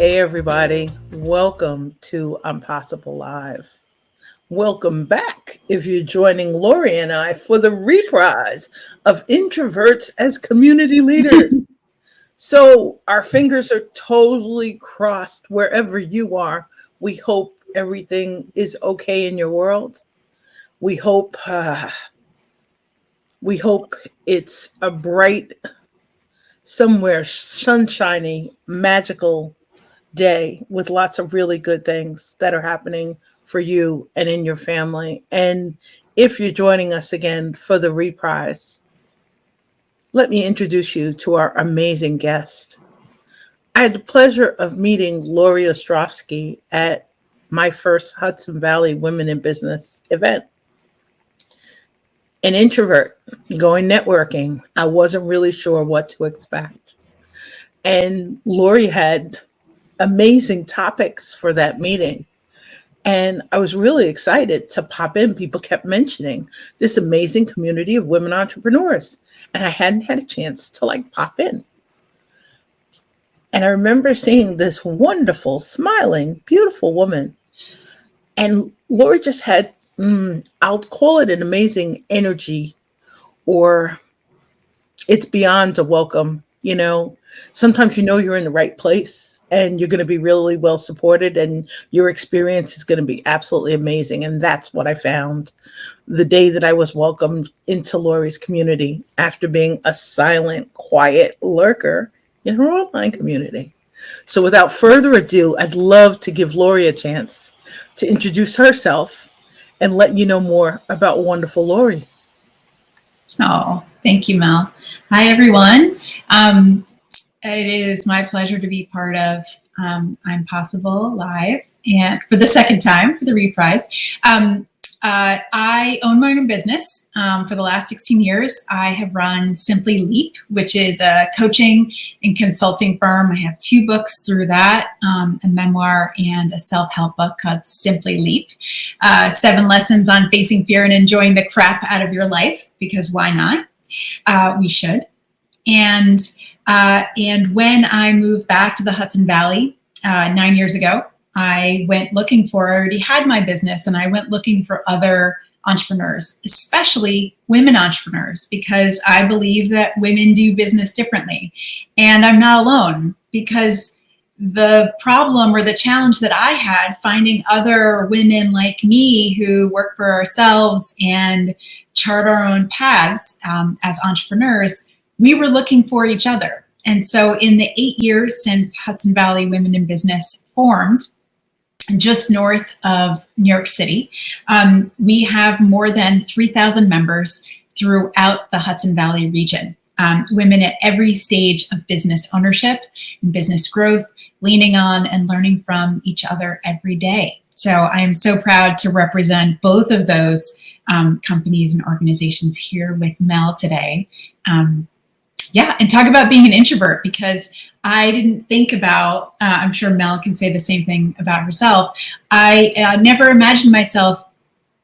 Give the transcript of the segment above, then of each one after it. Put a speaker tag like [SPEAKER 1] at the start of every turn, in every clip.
[SPEAKER 1] Hey, everybody. Welcome to Impossible Live. Welcome back if you're joining Lauree and I for the reprise of Introverts as community leaders. So, our fingers are totally crossed wherever you are. We hope everything is okay in your world. We hope, uh, we hope it's a bright, somewhere sunshiny, magical day with lots of really good things that are happening for you and in your family. And if you're joining us again for the reprise, let me introduce you to our amazing guest. I had the pleasure of meeting Lauree Ostrofsky at my first Hudson Valley Women in Business event. An introvert going networking, I wasn't really sure what to expect. And Lauree had amazing topics for that meeting. And I was really excited to pop in. People kept mentioning this amazing community of women entrepreneurs. And I hadn't had a chance to pop in. And I remember seeing this wonderful, smiling, beautiful woman. And Laura just had, I'll call it an amazing energy, or it's beyond a welcome. Sometimes you're in the right place and you're going to be really well supported and your experience is going to be absolutely amazing. And that's what I found the day that I was welcomed into Laurie's community after being a silent, quiet lurker in her online community. So without further ado, I'd love to give Lauree a chance to introduce herself and let you know more about wonderful Lauree.
[SPEAKER 2] Oh, thank you, Mel. Hi, everyone. It is my pleasure to be part of I'm Possible Live, and for the second time for the reprise. I own my own business. For the last 16 years, I have run Simply Leap, which is a coaching and consulting firm. I have 2 books through that, a memoir and a self-help book called Simply Leap. 7 lessons on facing fear and enjoying the crap out of your life, because why not? We should. And when I moved back to the Hudson Valley 9 years ago, I already had my business, and I went looking for other entrepreneurs, especially women entrepreneurs, because I believe that women do business differently. And I'm not alone, because the problem or the challenge that I had finding other women like me who work for ourselves and chart our own paths as entrepreneurs, we were looking for each other. And so in the 8 years since Hudson Valley Women in Business formed, just north of New York City, we have more than 3,000 members throughout the Hudson Valley region. Women at every stage of business ownership and business growth, leaning on and learning from each other every day. So I am so proud to represent both of those companies and organizations here with Mel today. And talk about being an introvert, because I didn't think about, I'm sure Mel can say the same thing about herself. I never imagined myself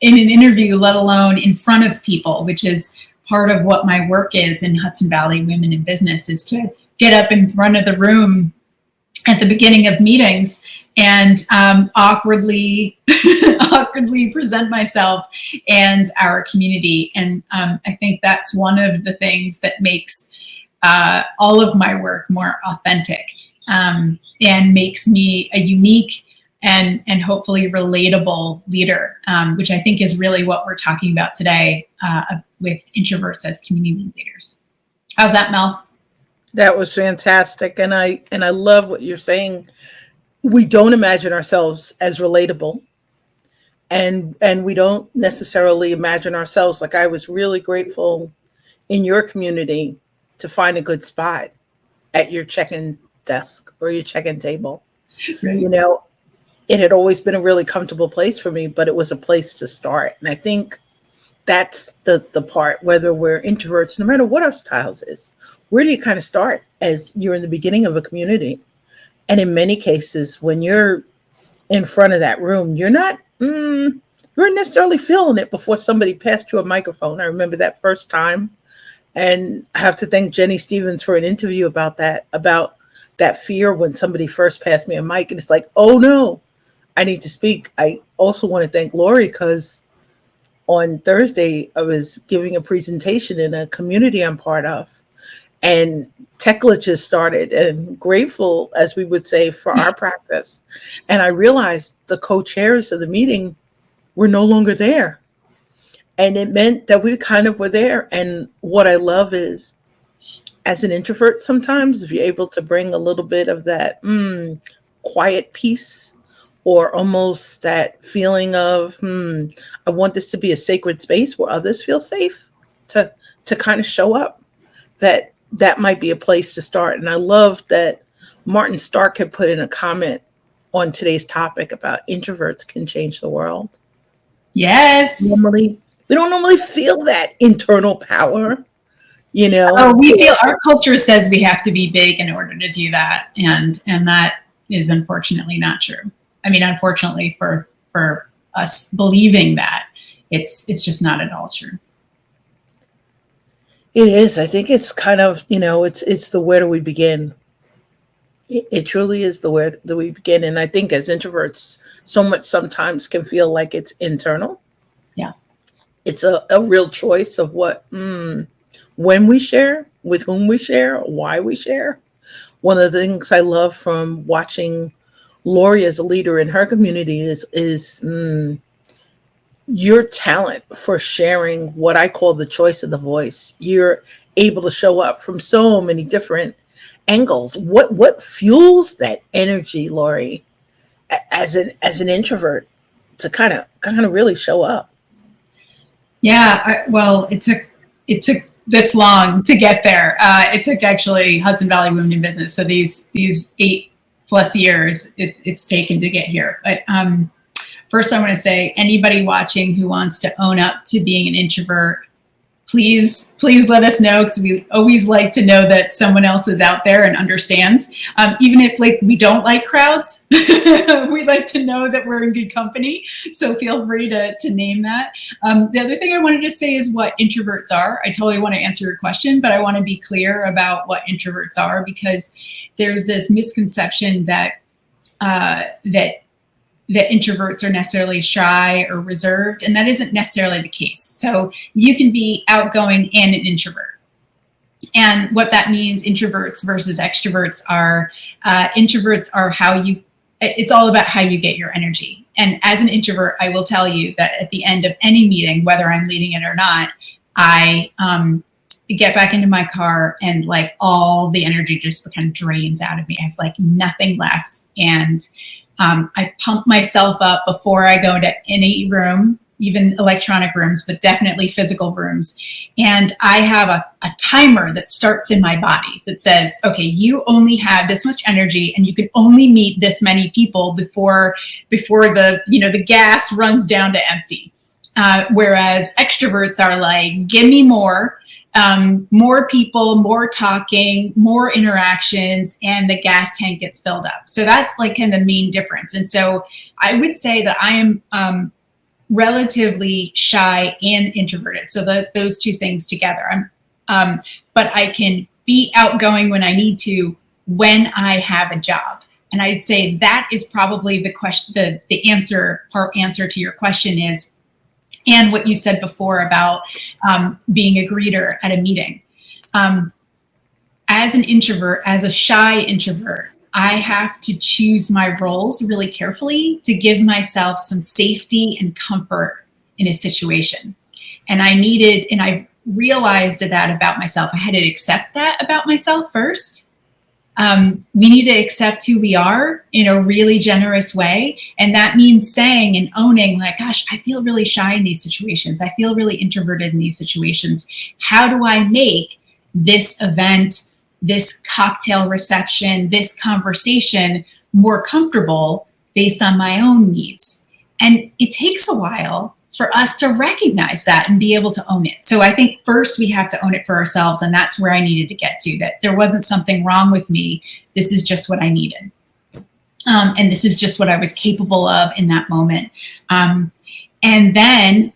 [SPEAKER 2] in an interview, let alone in front of people, which is part of what my work is in Hudson Valley Women in Business, is to get up in front of the room at the beginning of meetings and awkwardly present myself and our community. And I think that's one of the things that makes all of my work more authentic, and makes me a unique and hopefully relatable leader, which I think is really what we're talking about today with introverts as community leaders. How's that, Mel?
[SPEAKER 1] That was fantastic. And I love what you're saying. We don't imagine ourselves as relatable. And we don't necessarily imagine ourselves, like I was really grateful in your community to find a good spot at your check-in desk or your check-in table.
[SPEAKER 2] Right.
[SPEAKER 1] It had always been a really comfortable place for me, but it was a place to start. And I think that's the part, whether we're introverts, no matter what our styles is, where do you kind of start as you're in the beginning of a community? And in many cases, when you're in front of that room, you're not necessarily feeling it before somebody passed you a microphone. I remember that first time. And I have to thank Jenny Stevens for an interview about that, about that fear when somebody first passed me a mic and it's like, oh no, I need to speak. I also want to thank Lauree because on Thursday I was giving a presentation in a community I'm part of, and tech glitches started, and grateful, as we would say, for our practice. And I realized the co-chairs of the meeting were no longer there. And it meant that we kind of were there. And what I love is, as an introvert, sometimes if you're able to bring a little bit of that quiet peace, or almost that feeling of, I want this to be a sacred space where others feel safe to kind of show up, that might be a place to start. And I love that Martin Stark had put in a comment on today's topic about introverts can change the world.
[SPEAKER 2] Yes.
[SPEAKER 1] Normally, we don't normally feel that internal power,
[SPEAKER 2] Oh, we feel our culture says we have to be big in order to do that, and that is unfortunately not true. I mean, unfortunately for us believing that, it's just not at all true.
[SPEAKER 1] It is. I think it's kind of, it's the where do we begin? It truly is the where do we begin. And I think as introverts, so much sometimes can feel like it's internal.
[SPEAKER 2] Yeah.
[SPEAKER 1] It's a real choice of what, when we share, with whom we share, why we share. One of the things I love from watching Lauree as a leader in her community is your talent for sharing what I call the choice of the voice. You're able to show up from so many different angles. What fuels that energy, Lauree, as an introvert, to kind of really show up?
[SPEAKER 2] Yeah, well, it took this long to get there. It took actually Hudson Valley Women in Business. So these 8+ years it's taken to get here. But first, I want to say, anybody watching who wants to own up to being an introvert, please let us know, because we always like to know that someone else is out there and understands. Even if we don't like crowds, we like to know that we're in good company. So feel free to name that. The other thing I wanted to say is what introverts are. I totally want to answer your question, but I want to be clear about what introverts are, because there's this misconception that introverts are necessarily shy or reserved, and that isn't necessarily the case. So you can be outgoing and an introvert. And what that means, introverts versus extroverts are, introverts are it's all about how you get your energy. And as an introvert, I will tell you that at the end of any meeting, whether I'm leading it or not, I get back into my car and all the energy just kind of drains out of me. I have nothing left. And I pump myself up before I go into any room, even electronic rooms, but definitely physical rooms. And I have a timer that starts in my body that says, okay, you only have this much energy and you can only meet this many people before the gas runs down to empty. Whereas extroverts are like, give me more people, more talking, more interactions, and the gas tank gets filled up. So that's kind of the main difference. And so I would say that I am relatively shy and introverted. So those two things together. But I can be outgoing when I need to, when I have a job. And I'd say that is probably the question, the answer to your question is, and what you said before about being a greeter at a meeting. As an introvert, as a shy introvert, I have to choose my roles really carefully to give myself some safety and comfort in a situation. And I realized that about myself. I had to accept that about myself first. We need to accept who we are in a really generous way. And that means saying and owning, gosh, I feel really shy in these situations. I feel really introverted in these situations. How do I make this event, this cocktail reception, this conversation more comfortable based on my own needs? And it takes a while for us to recognize that and be able to own it. So I think first we have to own it for ourselves. And that's where I needed to get to, that there wasn't something wrong with me. This is just what I needed. And this is just what I was capable of in that moment. And then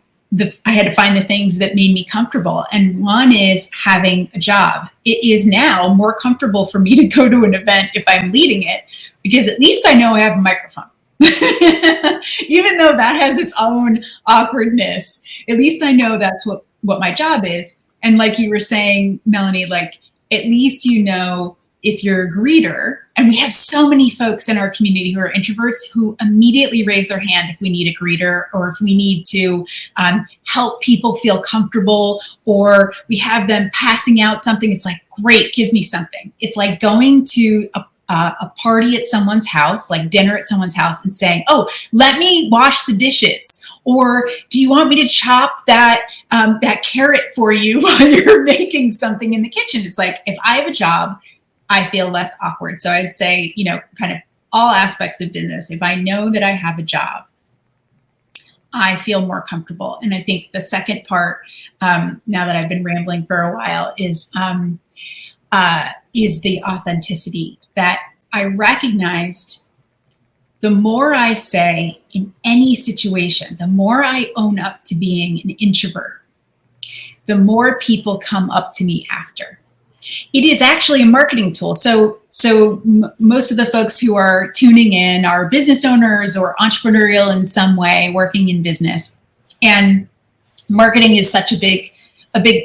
[SPEAKER 2] I had to find the things that made me comfortable. And one is having a job. It is now more comfortable for me to go to an event if I'm leading it, because at least I know I have a microphone. Even though that has its own awkwardness, at least I know that's what my job is. And like you were saying, Melanie, like at least you know if you're a greeter, and we have so many folks in our community who are introverts who immediately raise their hand if we need a greeter, or if we need to help people feel comfortable, or we have them passing out something. It's like, great, give me something. It's like going to a party at someone's house, like dinner at someone's house, and saying, oh, let me wash the dishes. Or do you want me to chop that carrot for you while you're making something in the kitchen? It's like, if I have a job, I feel less awkward. So I'd say, kind of all aspects of business. If I know that I have a job, I feel more comfortable. And I think the second part, now that I've been rambling for a while, is the authenticity that I recognized. The more I say in any situation, the more I own up to being an introvert, the more people come up to me after. It is actually a marketing tool. So most of the folks who are tuning in are business owners or entrepreneurial in some way, working in business. And marketing is such a big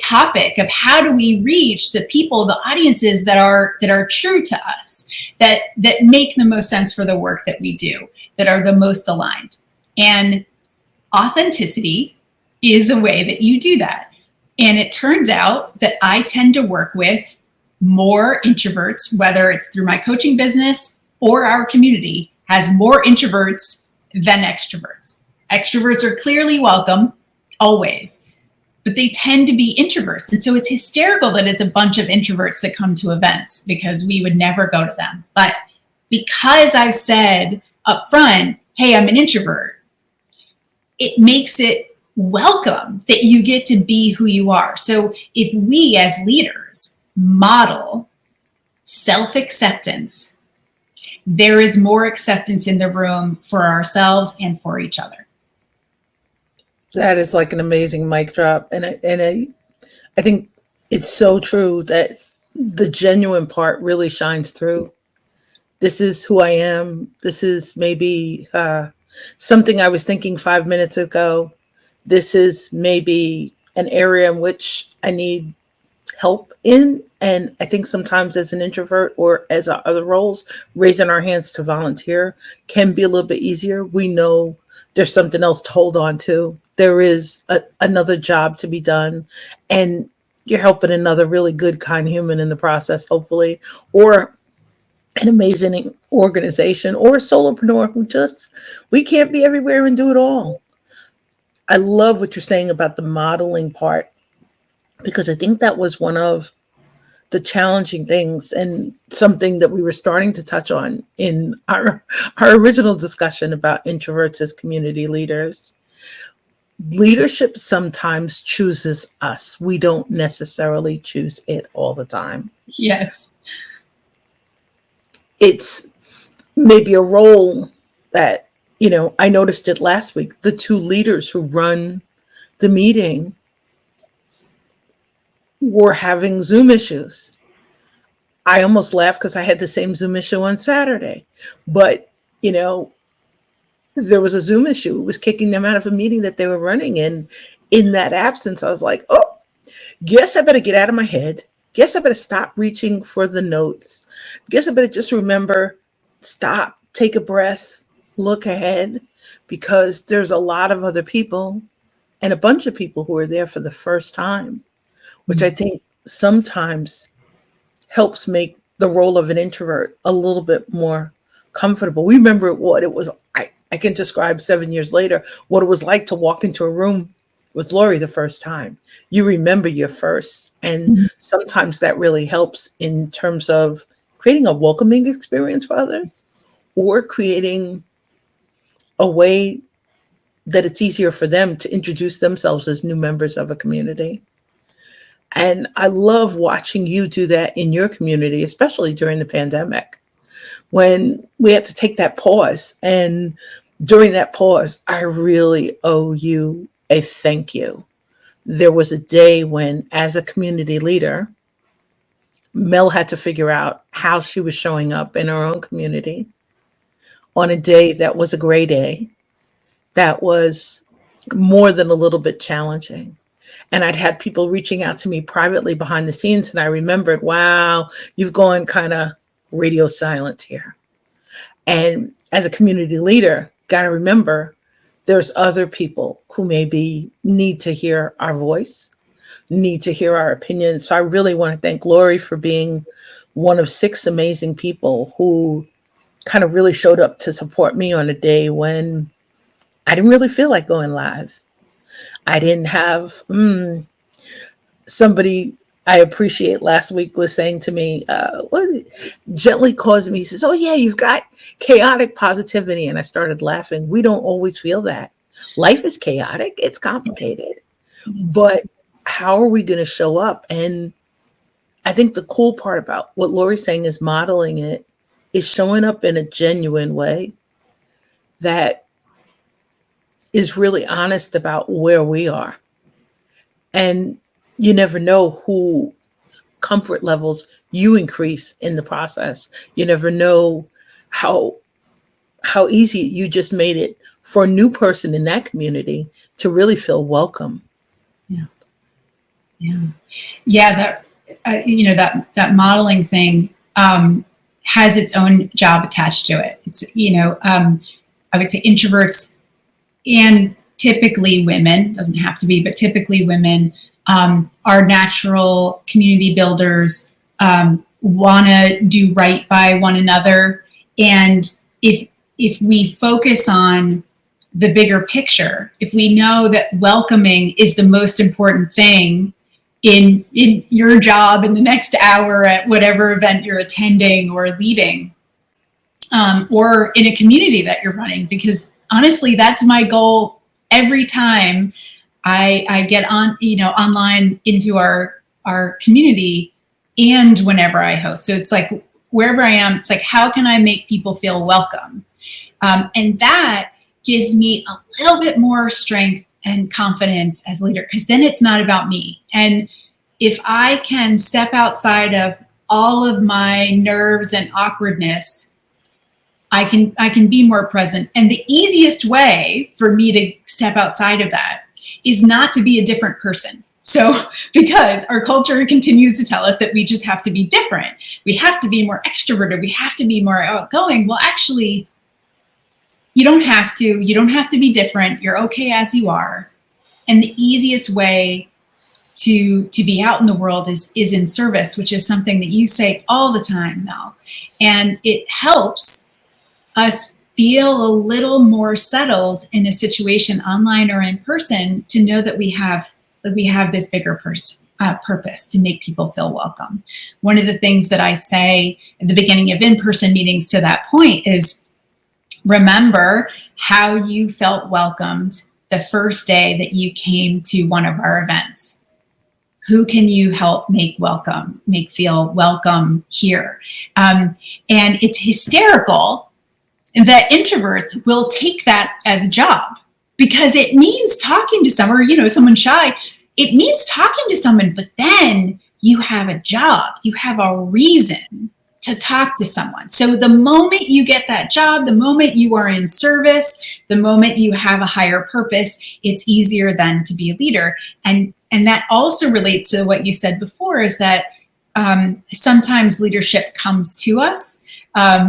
[SPEAKER 2] topic of how do we reach the people, the audiences that are true to us, that make the most sense for the work that we do, that are the most aligned. And authenticity is a way that you do that. And it turns out that I tend to work with more introverts, whether it's through my coaching business or our community has more introverts than extroverts. Extroverts are clearly welcome, always, but they tend to be introverts. And so it's hysterical that it's a bunch of introverts that come to events, because we would never go to them. But because I've said up front, hey, I'm an introvert, it makes it welcome that you get to be who you are. So if we as leaders model self-acceptance, there is more acceptance in the room for ourselves and for each other.
[SPEAKER 1] That is like an amazing mic drop. And I think it's so true that the genuine part really shines through. This is who I am. This is maybe something I was thinking 5 minutes ago. This is maybe an area in which I need help in. And I think sometimes as an introvert or as our other roles, raising our hands to volunteer can be a little bit easier. We know there's something else to hold on to. There is another job to be done. And you're helping another really good, kind human in the process, hopefully, or an amazing organization or a solopreneur who we can't be everywhere and do it all. I love what you're saying about the modeling part, because I think that was one of the challenging things, and something that we were starting to touch on in our original discussion about introverts as community leaders. Leadership sometimes chooses us. We don't necessarily choose it all the time.
[SPEAKER 2] Yes.
[SPEAKER 1] It's maybe a role that, I noticed it last week. The two leaders who run the meeting were having Zoom issues. I almost laughed because I had the same Zoom issue on Saturday. But, there was a Zoom issue. It was kicking them out of a meeting that they were running. And in that absence, I was like, oh, guess I better get out of my head. Guess I better stop reaching for the notes. Guess I better just remember, stop, take a breath, look ahead, because there's a lot of other people and a bunch of people who are there for the first time, which I think sometimes helps make the role of an introvert a little bit more comfortable. We remember what it was. I can describe 7 years later what it was like to walk into a room with Lauree the first time. You remember your first. And sometimes that really helps in terms of creating a welcoming experience for others, or creating a way that it's easier for them to introduce themselves as new members of a community. And I love watching you do that in your community, especially during the pandemic, when we had to take that pause. And during that pause, I really owe you a thank you. There was a day when, as a community leader, Mel had to figure out how she was showing up in her own community on a day that was a gray day, that was more than a little bit challenging. And I'd had people reaching out to me privately behind the scenes, and I remembered, wow, you've gone kind of radio silent here. And as a community leader, got to remember there's other people who maybe need to hear our voice, need to hear our opinions. So I really want to thank Lauree for being one of 6 amazing people who kind of really showed up to support me on a day when I didn't really feel like going live. I didn't have somebody I appreciate last week was saying to me, gently caused me, he says, oh yeah, you've got chaotic positivity. And I started laughing. We don't always feel that. Life is chaotic. It's complicated. But how are we going to show up? And I think the cool part about what Lauree's saying is modeling it, is showing up in a genuine way that is really honest about where we are. And you never know who comfort levels you increase in the process. You never know how easy you just made it for a new person in that community to really feel welcome.
[SPEAKER 2] Yeah. That that modeling thing has its own job attached to it. It's I would say introverts, and typically women, doesn't have to be, but typically women are natural community builders, want to do right by one another. And if we focus on the bigger picture, if we know that welcoming is the most important thing in your job in the next hour at whatever event you're attending or leading, or in a community that you're running, because honestly, that's my goal every time I get on, online into our community, and whenever I host. So it's like wherever I am, it's like, how can I make people feel welcome? And that gives me a little bit more strength and confidence as a leader, because then it's not about me. And if I can step outside of all of my nerves and awkwardness, I can be more present. And the easiest way for me to step outside of that is not to be a different person. So, because our culture continues to tell us that we just have to be different, we have to be more extroverted, we have to be more outgoing. Well, actually, you don't have to. You don't have to be different. You're okay as you are. And the easiest way to be out in the world is in service, which is something that you say all the time, Mel. And it helps us feel a little more settled in a situation, online or in person, to know that we have this bigger purpose to make people feel welcome. One of the things that I say at the beginning of in-person meetings to that point is, remember how you felt welcomed the first day that you came to one of our events. Who can you help make feel welcome here? And it's hysterical that introverts will take that as a job, because it means talking to someone, or, someone shy. It means talking to someone, but then you have a job, you have a reason to talk to someone. So the moment you get that job, the moment you are in service, the moment you have a higher purpose, it's easier then to be a leader. And that also relates to what you said before, is that sometimes leadership comes to us,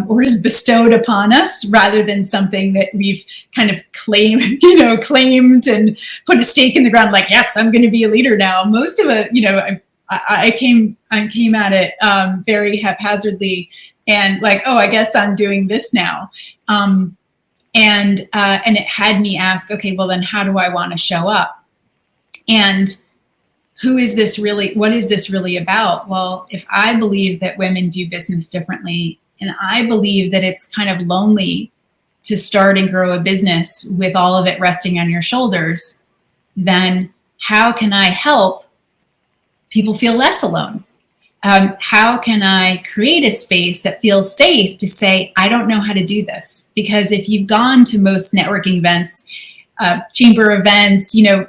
[SPEAKER 2] or is bestowed upon us, rather than something that we've kind of claimed and put a stake in the ground, like, yes, I'm going to be a leader now. Most of it, I came at it very haphazardly, and like, oh, I guess I'm doing this now. And it had me ask, okay, well then how do I want to show up? And what is this really about? Well, if I believe that women do business differently, and I believe that it's kind of lonely to start and grow a business with all of it resting on your shoulders, then how can I help people feel less alone? How can I create a space that feels safe to say, I don't know how to do this? Because if you've gone to most networking events, chamber events, even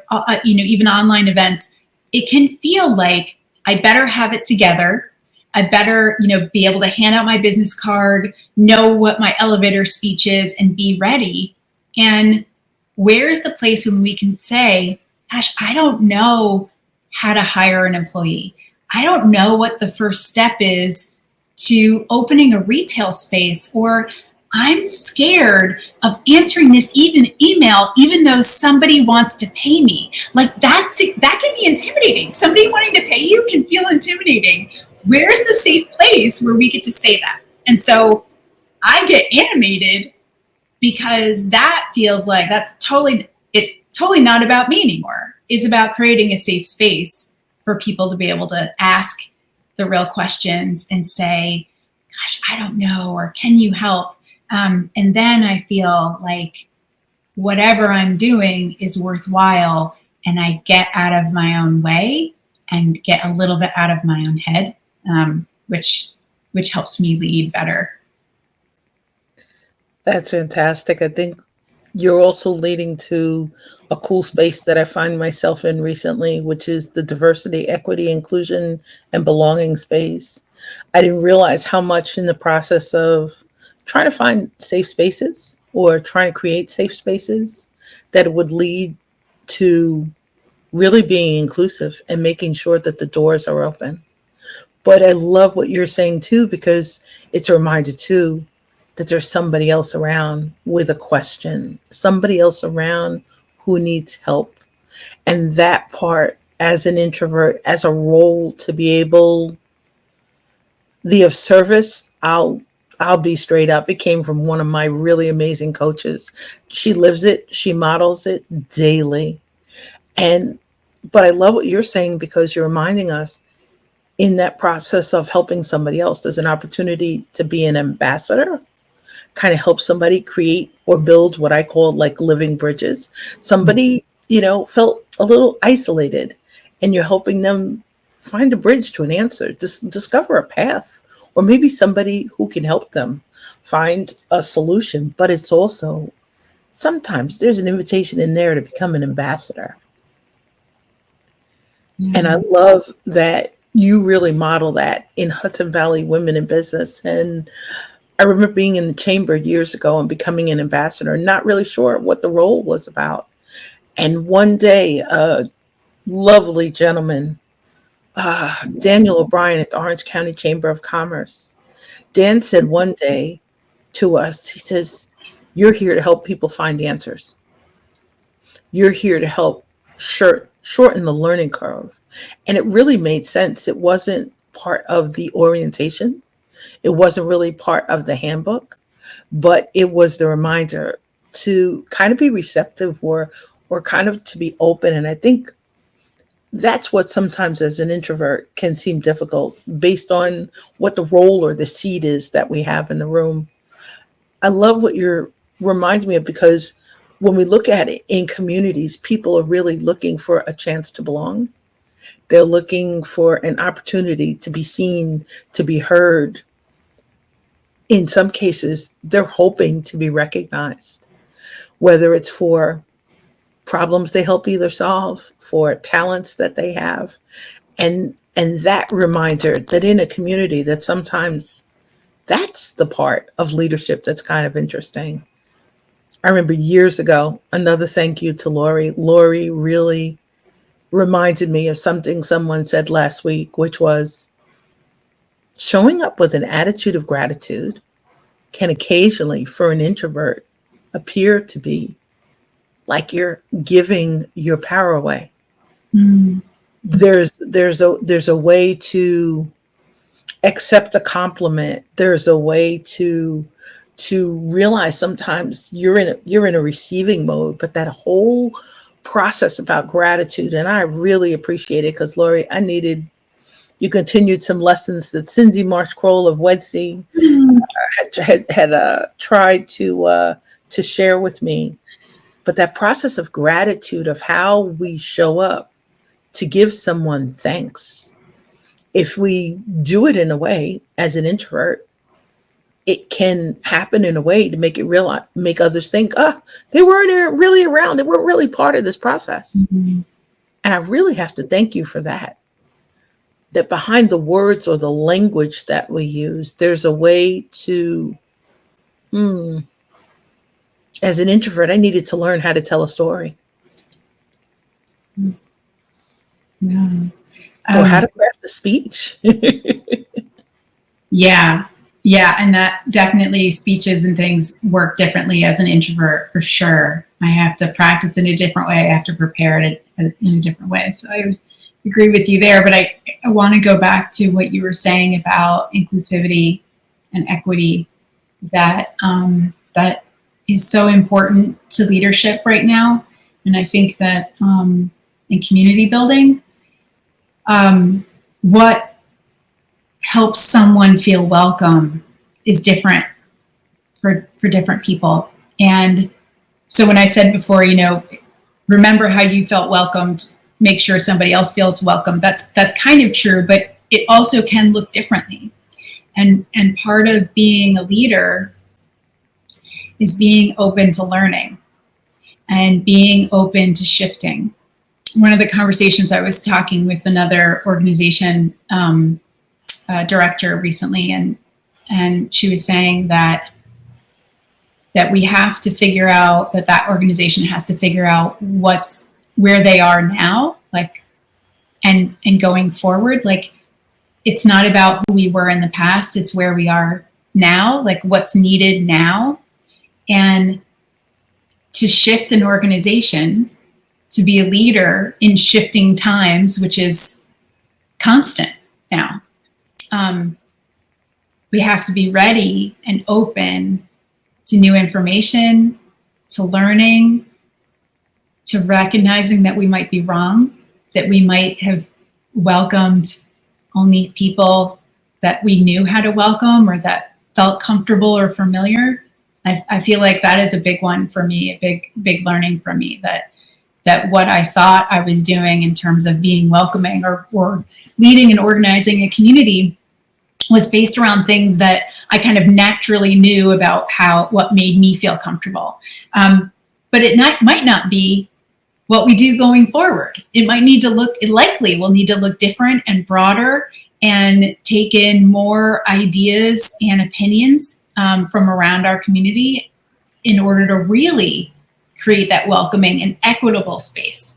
[SPEAKER 2] online events, it can feel like I better have it together. I better, be able to hand out my business card, know what my elevator speech is, and be ready. And where's the place when we can say, gosh, I don't know how to hire an employee. I don't know what the first step is to opening a retail space, or I'm scared of answering this email, even though somebody wants to pay me. Like that can be intimidating. Somebody wanting to pay you can feel intimidating. Where's the safe place where we get to say that? And so I get animated because that feels like it's totally not about me anymore. It's about creating a safe space for people to be able to ask the real questions and say, gosh, I don't know, or can you help? And then I feel like whatever I'm doing is worthwhile, and I get out of my own way and get a little bit out of my own head, which helps me lead better.
[SPEAKER 1] That's fantastic. I think you're also leading to a cool space that I find myself in recently, which is the diversity, equity, inclusion, and belonging space. I didn't realize how much in the process of trying to find safe spaces or trying to create safe spaces that it would lead to really being inclusive and making sure that the doors are open. But I love what you're saying too, because it's a reminder too that there's somebody else around with a question, somebody else around who needs help. And that part, as an introvert, as a role to be able, the of service, I'll be straight up. It came from one of my really amazing coaches. She lives it, she models it daily. And but I love what you're saying, because you're reminding us in that process of helping somebody else, there's an opportunity to be an ambassador, kind of help somebody create or build what I call like living bridges. Somebody, felt a little isolated, and you're helping them find a bridge to an answer, just discover a path, or maybe somebody who can help them find a solution. But it's also sometimes there's an invitation in there to become an ambassador. And I love that you really model that in Hudson Valley Women in Business. And I remember being in the chamber years ago and becoming an ambassador, not really sure what the role was about. And one day, a lovely gentleman, Daniel O'Brien at the Orange County Chamber of Commerce, Dan said one day to us, he says, "You're here to help people find answers. You're here to help shorten the learning curve." And it really made sense. It wasn't part of the orientation. It wasn't really part of the handbook, but it was the reminder to kind of be receptive, or kind of to be open. And I think that's what sometimes as an introvert can seem difficult based on what the role or the seat is that we have in the room. I love what you're reminds me of, because when we look at it in communities, people are really looking for a chance to belong. They're looking for an opportunity to be seen, to be heard. In some cases, they're hoping to be recognized, whether it's for problems they help either solve, for talents that they have. And that reminder that in a community, that sometimes that's the part of leadership that's kind of interesting. I remember years ago, another thank you to Lauree. Lauree really reminded me of something someone said last week, which was showing up with an attitude of gratitude can occasionally, for an introvert, appear to be like you're giving your power away.
[SPEAKER 2] Mm.
[SPEAKER 1] There's a way to accept a compliment. There's a way to realize sometimes you're in a receiving mode, but that whole process about gratitude, and I really appreciate it, because Lauree, you continued some lessons that Cindy Marsh Kroll of Wedsey had tried to share with me. But that process of gratitude, of how we show up to give someone thanks, if we do it in a way as an introvert it can happen in a way to make it real, make others think, they weren't really around. They weren't really part of this process.
[SPEAKER 2] Mhm.
[SPEAKER 1] And I really have to thank you for that. That behind the words or the language that we use, there's a way to, hmm, as an introvert, I needed to learn how to tell a story
[SPEAKER 2] Yeah.
[SPEAKER 1] or how to craft a speech.
[SPEAKER 2] Yeah. Yeah. And that definitely speeches and things work differently as an introvert for sure. I have to practice in a different way. I have to prepare it in a different way. So I would agree with you there. But I want to go back to what you were saying about inclusivity and equity that is so important to leadership right now. And I think that in community building, what helps someone feel welcome is different for different people. And so when I said before, remember how you felt welcomed, make sure somebody else feels welcome. That's kind of true, but it also can look differently. And part of being a leader is being open to learning and being open to shifting. One of the conversations I was talking with another organization director recently, and she was saying that we have to figure out that organization has to figure out where they are now, like, and going forward. Like, it's not about who we were in the past, it's where we are now, like what's needed now. And to shift an organization, to be a leader in shifting times, which is constant now, we have to be ready and open to new information, to learning, to recognizing that we might be wrong, that we might have welcomed only people that we knew how to welcome or that felt comfortable or familiar. I feel like that is a big one for me, a big learning for me, that what I thought I was doing in terms of being welcoming or leading and organizing a community was based around things that I kind of naturally knew about what made me feel comfortable. But it might not be what we do going forward. It likely will need to look different and broader and take in more ideas and opinions from around our community in order to really create that welcoming and equitable space.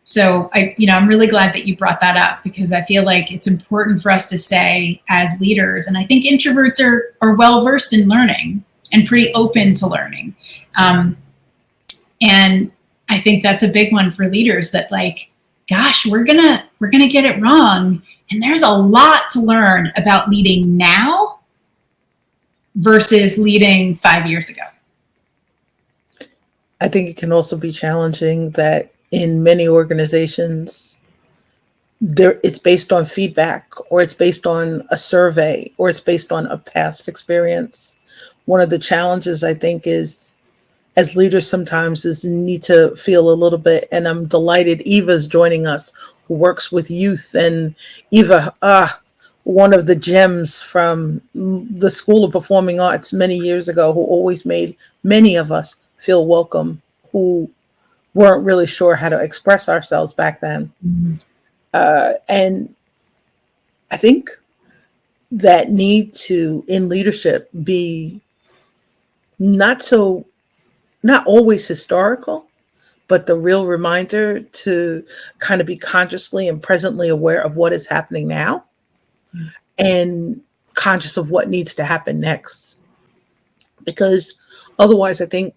[SPEAKER 2] So I'm really glad that you brought that up, because I feel like it's important for us to say as leaders, and I think introverts are well versed in learning and pretty open to learning. And I think that's a big one for leaders, that like, gosh, we're gonna get it wrong. And there's a lot to learn about leading now versus leading 5 years ago.
[SPEAKER 1] I think it can also be challenging that in many organizations, it's based on feedback, or it's based on a survey, or it's based on a past experience. One of the challenges, I think, is as leaders sometimes is need to feel a little bit, and I'm delighted Eva's joining us, who works with youth. And Eva, one of the gems from the School of Performing Arts many years ago, who always made many of us feel welcome, who weren't really sure how to express ourselves back then.
[SPEAKER 2] Mm-hmm.
[SPEAKER 1] And I think that need to, in leadership, be not always historical, but the real reminder to kind of be consciously and presently aware of what is happening now, and conscious of what needs to happen next. Because otherwise, I think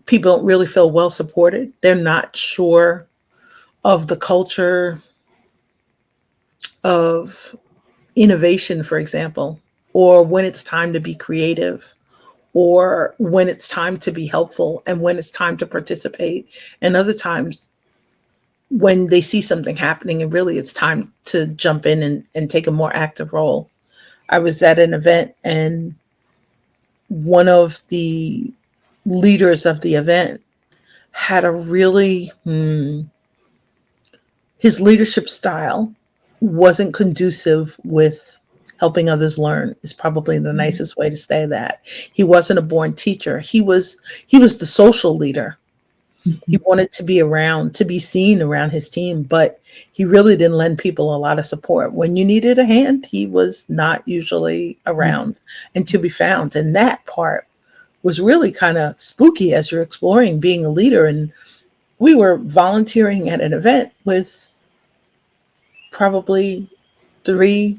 [SPEAKER 1] people don't really feel well supported. They're not sure of the culture of innovation, for example, or when it's time to be creative, or when it's time to be helpful, and when it's time to participate. And other times when they see something happening and really it's time to jump in and take a more active role. I was at an event, and one of the leaders of the event had a really, his leadership style wasn't conducive with helping others learn is probably the nicest way to say that. He wasn't a born teacher. He was the social leader. He
[SPEAKER 2] Mhm.
[SPEAKER 1] wanted to be around, to be seen around his team, but he really didn't lend people a lot of support. When you needed a hand, he was not usually around and to be found. And that part was really kind of spooky as you're exploring being a leader. And we were volunteering at an event with probably 3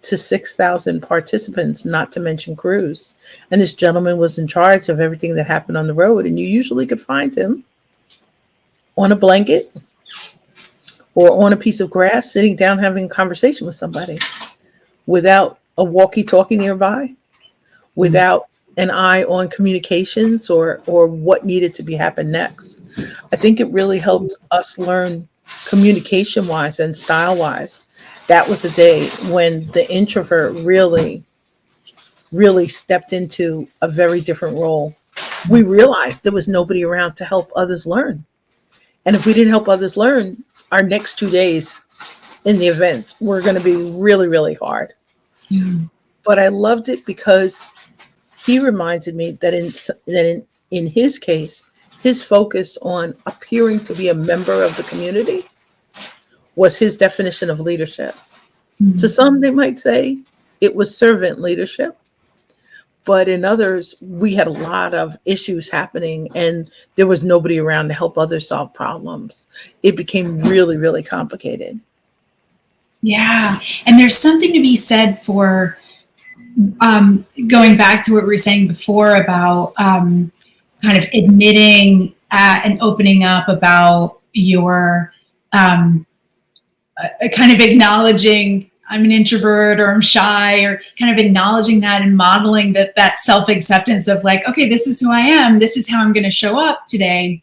[SPEAKER 1] to 6,000 participants, not to mention crews. And this gentleman was in charge of everything that happened on the road. And you usually could find him on a blanket or on a piece of grass, sitting down having a conversation with somebody without a walkie talkie nearby, without an eye on communications or what needed to be happen next. I think it really helped us learn communication wise and style wise. That was the day when the introvert really stepped into a very different role. We realized there was nobody around to help others learn. And if we didn't help others learn, our next 2 days in the event were going to be really, really hard.
[SPEAKER 2] Yeah.
[SPEAKER 1] But I loved it because he reminded me that in his case, his focus on appearing to be a member of the community was his definition of leadership. To
[SPEAKER 2] Mhm.
[SPEAKER 1] some, they might say it was servant leadership, but in others, we had a lot of issues happening and there was nobody around to help others solve problems. It became really, really complicated.
[SPEAKER 2] Yeah. And there's something to be said for going back to what we were saying before about kind of admitting and opening up about your kind of acknowledging I'm an introvert or I'm shy, or kind of acknowledging that and modeling that self-acceptance of like, okay, this is who I am. This is how I'm going to show up today.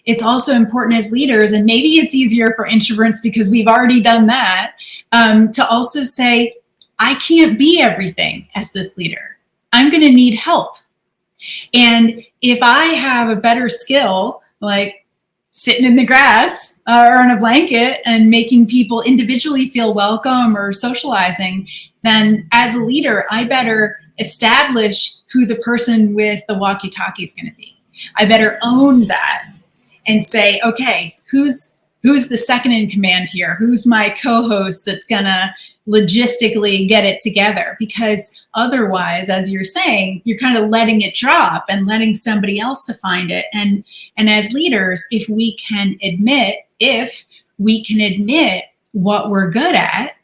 [SPEAKER 2] It's also important as leaders, and maybe it's easier for introverts because we've already done that, to also say, I can't be everything as this leader. I'm going to need help. And if I have a better skill, like sitting in the grass or on a blanket and making people individually feel welcome or socializing, then as a leader, I better establish who the person with the walkie-talkie is going to be. I better own that and say, okay, who's the second in command here? Who's my co-host that's gonna logistically get it together? Because otherwise, as you're saying, you're kind of letting it drop and letting somebody else to find it. And as leaders, if we can admit what we're good at,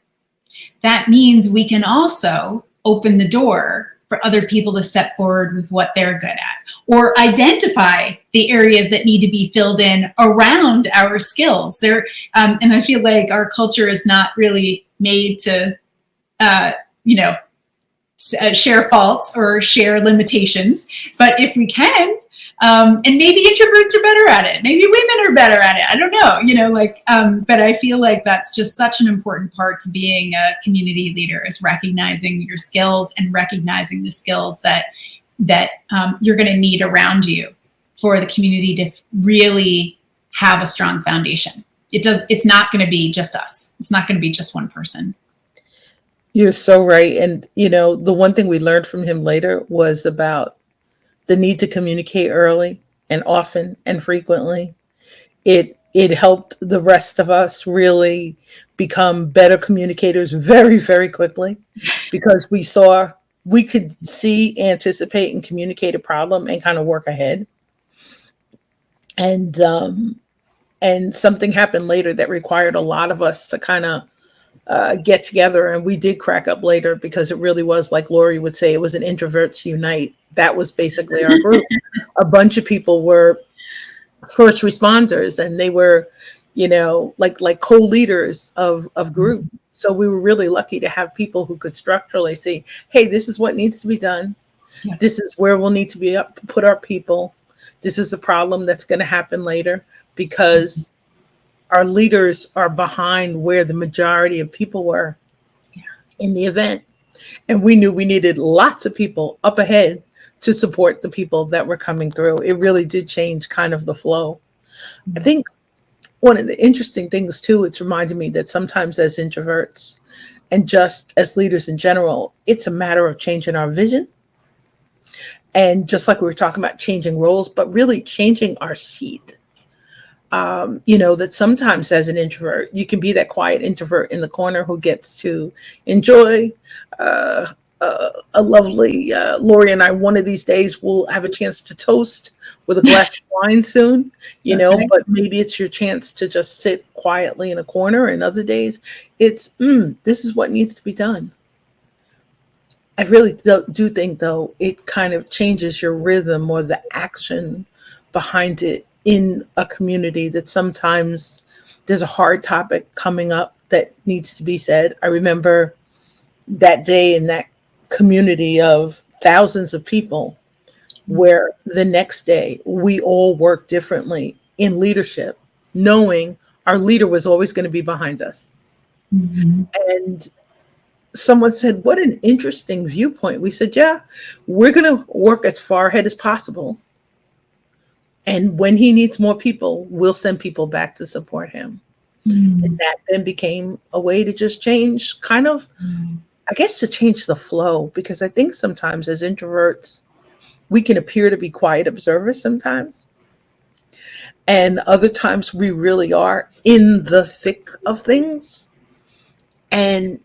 [SPEAKER 2] that means we can also open the door for other people to step forward with what they're good at, or identify the areas that need to be filled in around our skills. And I feel like our culture is not really made to, share faults or share limitations. But if we can, and maybe introverts are better at it, maybe women are better at it, I don't know, but I feel like that's just such an important part to being a community leader, is recognizing your skills and recognizing the skills that you're going to need around you for the community to really have a strong foundation. It's not going to be just us. It's not going to be just one person.
[SPEAKER 1] You're so right. And, the one thing we learned from him later was about the need to communicate early and often and frequently. It helped the rest of us really become better communicators very, very quickly, because we could see, anticipate, and communicate a problem and kind of work ahead. And something happened later that required a lot of us to kind of get together, and we did crack up later because it really was, like Lauree would say, it was an introverts unite. That was basically our group. A bunch of people were first responders, and they were, like co-leaders of group. So we were really lucky to have people who could structurally see, hey, this is what needs to be done.
[SPEAKER 2] Yeah.
[SPEAKER 1] This is where we'll need to put our people. This is a problem that's going to happen later, because our leaders are behind where the majority of people were in the event. And we knew we needed lots of people up ahead to support the people that were coming through. It really did change kind of the flow. I think one of the interesting things too, it's reminded me that sometimes as introverts, And just as leaders in general, it's a matter of changing our vision. And just like we were talking about changing roles, but really changing our seat. That sometimes as an introvert, you can be that quiet introvert in the corner who gets to enjoy uh, a lovely Lauree and I. One of these days, we'll have a chance to toast with a glass of wine soon,
[SPEAKER 2] Okay.
[SPEAKER 1] but maybe it's your chance to just sit quietly in a corner. And other days, it's, this is what needs to be done. I really do think, though, it kind of changes your rhythm or the action behind it in a community that sometimes there's a hard topic coming up that needs to be said. I remember that day in that community of thousands of people where the next day we all worked differently in leadership, knowing our leader was always going to be behind us.
[SPEAKER 2] Mm-hmm.
[SPEAKER 1] And someone said, "What an interesting viewpoint." We said, "Yeah, we're going to work as far ahead as possible. And when he needs more people, we'll send people back to support him."
[SPEAKER 2] Mm-hmm.
[SPEAKER 1] And that then became a way to just change, kind of, I guess, to change the flow. Because I think sometimes as introverts, we can appear to be quiet observers sometimes. And other times we really are in the thick of things. And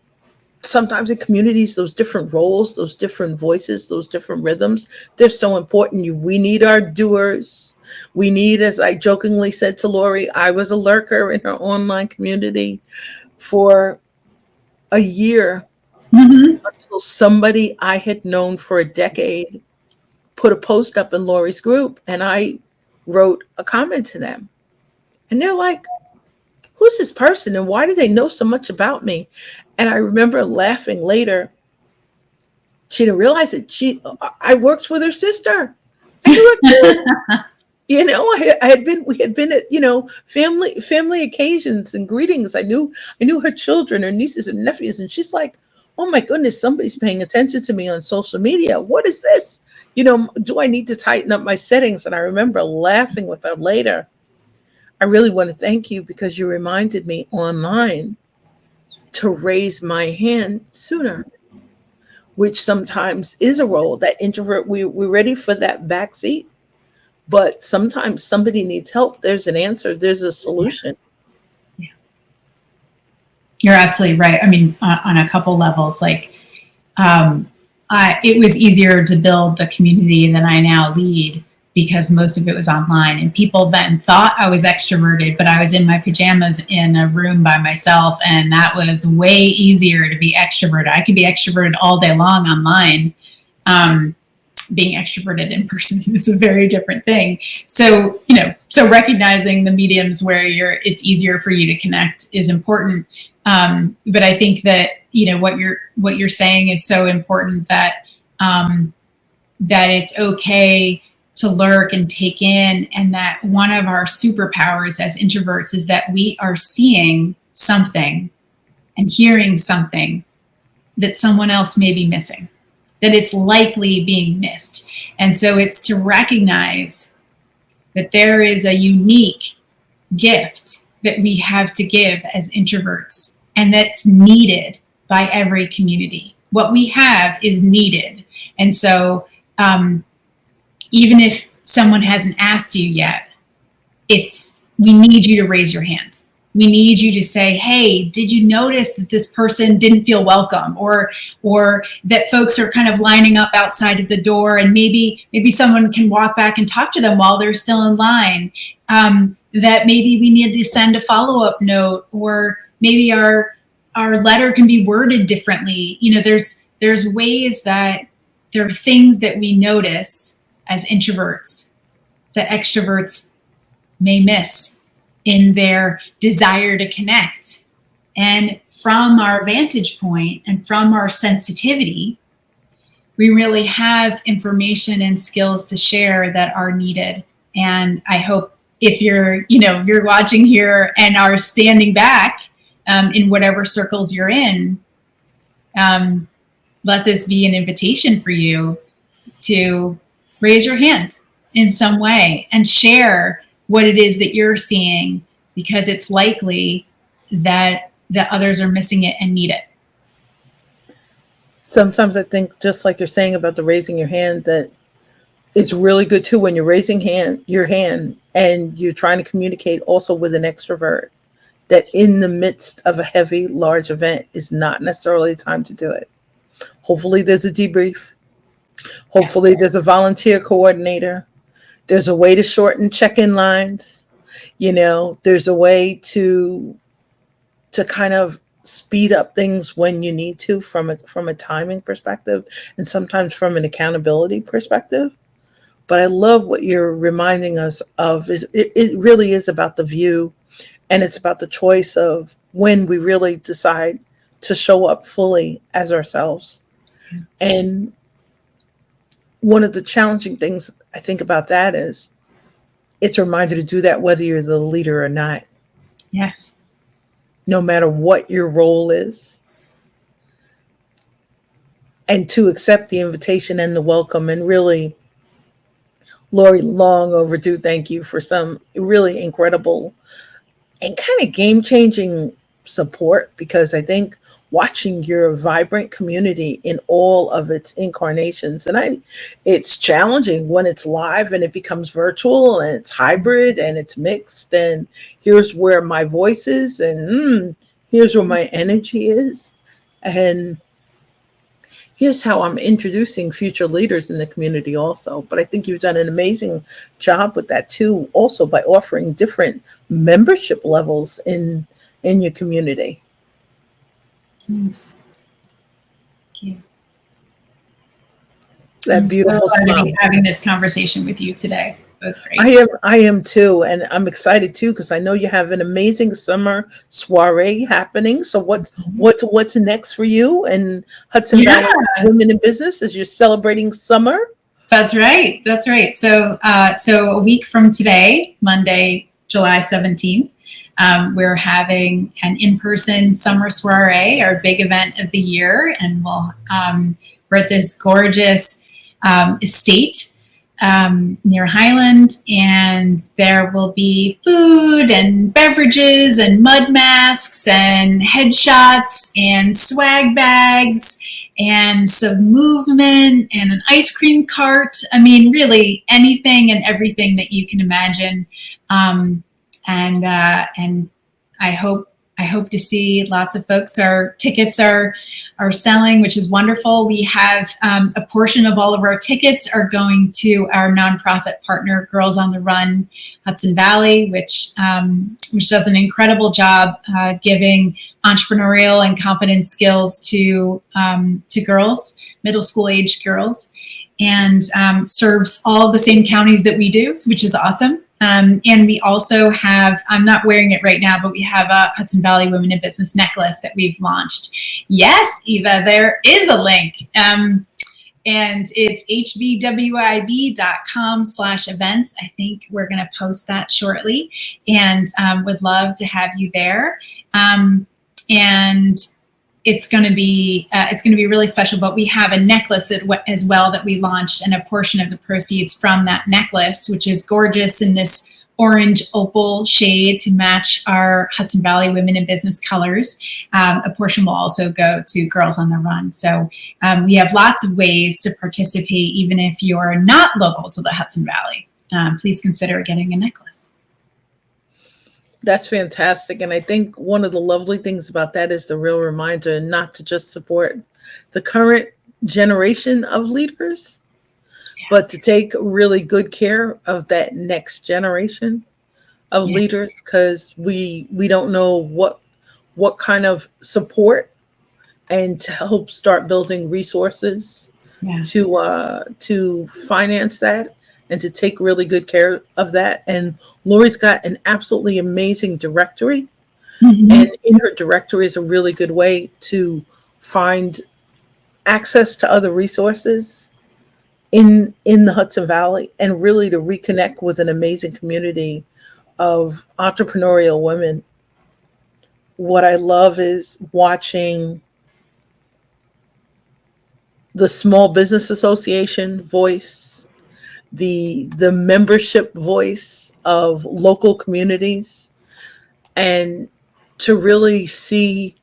[SPEAKER 1] sometimes in communities, those different roles, those different voices, those different rhythms, they're so important. We need our doers. We need, as I jokingly said to Lauree, I was a lurker in her online community for a year
[SPEAKER 2] Mm-hmm.
[SPEAKER 1] until somebody I had known for a decade put a post up in Lauree's group, and I wrote a comment to them. And they're like, "Who's this person and why do they know so much about me?" And I remember laughing later. She didn't realize that I worked with her sister. I knew her too. I had been, we had been at, family occasions and greetings. I knew her children, her nieces and nephews. And she's like, "Oh my goodness, somebody's paying attention to me on social media. What is this? Do I need to tighten up my settings?" And I remember laughing with her later. "I really want to thank you because you reminded me online to raise my hand sooner," which sometimes is a role that introvert, we're ready for that back seat. But sometimes somebody needs help. There's an answer. There's a solution.
[SPEAKER 2] You're absolutely right. I mean, on a couple levels, like it was easier to build the community than I now lead because most of it was online. And people then thought I was extroverted, but I was in my pajamas in a room by myself. And that was way easier to be extroverted. I could be extroverted all day long online. Being extroverted in person is a very different thing. So, so recognizing the mediums where it's easier for you to connect is important. But I think that, what you're saying is so important that, that it's okay to lurk and take in, and that one of our superpowers as introverts is that we are seeing something and hearing something that someone else may be missing, that it's likely being missed. And so it's to recognize that there is a unique gift that we have to give as introverts, and that's needed by every community. What we have is needed. And so even if someone hasn't asked you yet, we need you to raise your hand. We need you to say, "Hey, did you notice that this person didn't feel welcome?" Or that folks are kind of lining up outside of the door, and maybe someone can walk back and talk to them while they're still in line. That maybe we need to send a follow-up note, or maybe our letter can be worded differently. There's ways that there are things that we notice as introverts that extroverts may miss in their desire to connect. And from our vantage point and from our sensitivity, we really have information and skills to share that are needed. And I hope if you're watching here and are standing back in whatever circles you're in, let this be an invitation for you to raise your hand in some way and share what it is that you're seeing, because it's likely that others are missing it and need it.
[SPEAKER 1] Sometimes I think, just like you're saying about the raising your hand, that it's really good too when you're raising your hand and you're trying to communicate also with an extrovert, that in the midst of a heavy, large event is not necessarily the time to do it. Hopefully there's a debrief.
[SPEAKER 2] Yes.
[SPEAKER 1] Hopefully there's a volunteer coordinator. There's a way to shorten check-in lines. There's a way to kind of speed up things when you need to, from a timing perspective, and sometimes from an accountability perspective. But I love what you're reminding us of, is it really is about the view, and it's about the choice of when we really decide to show up fully as ourselves. And one of the challenging things I think about that is, it's a reminder to do that whether you're the leader or not,
[SPEAKER 2] Yes.
[SPEAKER 1] no matter what your role is, and to accept the invitation and the welcome. And really, Lauree, long overdue thank you for some really incredible and kind of game changing support, because I think watching your vibrant community in all of its incarnations, it's challenging when it's live and it becomes virtual and it's hybrid and it's mixed, and here's where my voice is, and here's where my energy is, and here's how I'm introducing future leaders in the community also. But I think you've done an amazing job with that too, also by offering different membership levels in your community.
[SPEAKER 2] Yes. Thank you.
[SPEAKER 1] That
[SPEAKER 2] I'm so
[SPEAKER 1] beautiful
[SPEAKER 2] glad to
[SPEAKER 1] smile.
[SPEAKER 2] be having this conversation with you today. It was
[SPEAKER 1] I
[SPEAKER 2] great.
[SPEAKER 1] am I am too, and I'm excited too, because I know you have an amazing summer soiree happening. So what's next for you and Hudson
[SPEAKER 2] Yeah,
[SPEAKER 1] Valley Women in Business, as you're celebrating summer?
[SPEAKER 2] that's right. That's right. So a week from today, Monday, July 17th, we're having an in-person summer soiree, our big event of the year, and we're at this gorgeous estate near Highland, and there will be food and beverages and mud masks and headshots and swag bags and some movement and an ice cream cart. I mean, really anything and everything that you can imagine. Um, and I hope to see lots of folks. Our tickets are selling, which is wonderful. We have a portion of all of our tickets are going to our nonprofit partner, Girls on the Run Hudson Valley, which does an incredible job giving entrepreneurial and confidence skills to girls, middle school age girls, and serves all the same counties that we do, which is awesome. And we also have, I'm not wearing it right now, but we have a Hudson Valley Women in Business necklace that we've launched. Yes, Eva, there is a link. And it's hvwib.com/events. I think we're going to post that shortly, and would love to have you there. And it's going to be really special. But we have a necklace as well that we launched, and a portion of the proceeds from that necklace, which is gorgeous in this orange opal shade to match our Hudson Valley Women in Business colors. A portion will also go to Girls on the Run. So we have lots of ways to participate, even if you're not local to the Hudson Valley. Please consider getting a necklace.
[SPEAKER 1] That's fantastic. And I think one of the lovely things about that is the real reminder not to just support the current generation of leaders, but to take really good care of that next generation of
[SPEAKER 2] Yeah.
[SPEAKER 1] leaders, because we don't know what kind of support, and to help start building resources
[SPEAKER 2] Yeah.
[SPEAKER 1] to finance that, and to take really good care of that. And Lori's got an absolutely amazing directory,
[SPEAKER 2] Mm-hmm.
[SPEAKER 1] and in her directory is a really good way to find access to other resources in the Hudson Valley, and really to reconnect with an amazing community of entrepreneurial women. What I love is watching the Small Business Association voice, the membership voice of local communities, and to really see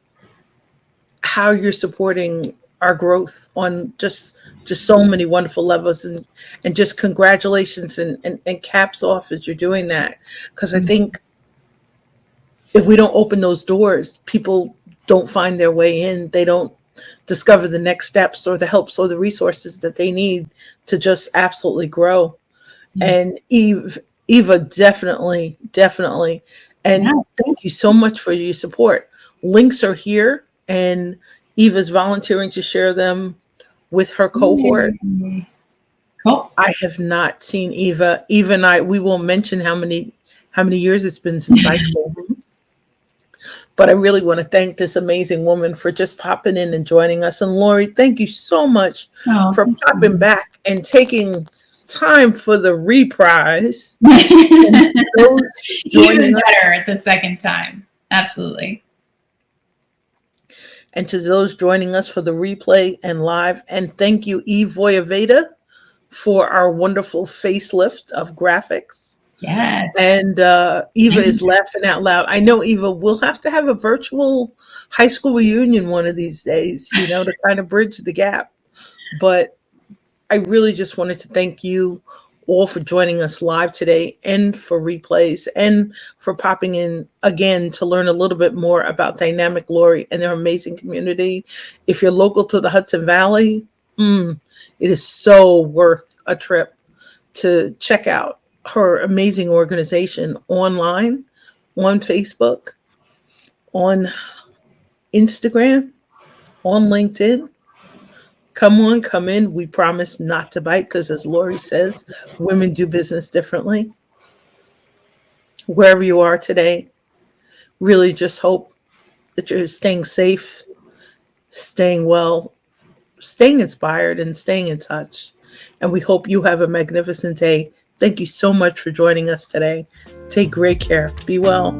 [SPEAKER 1] how you're supporting our growth on just so many wonderful levels, and just congratulations, and caps off as you're doing that, because I think if we don't open those doors, people don't find their way in. They don't discover the next steps or the helps or the resources that they need to just absolutely grow. And Eva, definitely, definitely. And
[SPEAKER 2] Yes.
[SPEAKER 1] thank you so much for your support. Links are here, and Eva's volunteering to share them with her cohort.
[SPEAKER 2] Yay. Cool.
[SPEAKER 1] I have not seen Eva. Eva and I, we won't mention how many years it's been since high school. But I really want to thank this amazing woman for just popping in and joining us. And Lauree, thank you so much
[SPEAKER 2] Oh,
[SPEAKER 1] for
[SPEAKER 2] thank
[SPEAKER 1] popping
[SPEAKER 2] you.
[SPEAKER 1] back and taking time for the reprise. And to those
[SPEAKER 2] Even
[SPEAKER 1] joining us,
[SPEAKER 2] better the second time. Absolutely.
[SPEAKER 1] and to those joining us for the replay and live. And thank you, Eve Voyaveda, for our wonderful facelift of graphics.
[SPEAKER 2] Yes.
[SPEAKER 1] And Eva is laughing out loud. I know, Eva, we'll have to have a virtual high school reunion one of these days, to kind of bridge the gap. But I really just wanted to thank you all for joining us live today, and for replays, and for popping in again to learn a little bit more about Dynamic Lauree and their amazing community. If you're local to the Hudson Valley, it is so worth a trip to check out her amazing organization online, on Facebook, on Instagram, on LinkedIn. Come on, come in. We promise not to bite, because, as Lauree says, women do business differently. Wherever you are today, really just hope that you're staying safe, staying well, staying inspired, and staying in touch. And we hope you have a magnificent day. Thank you so much for joining us today. Take great care. Be well.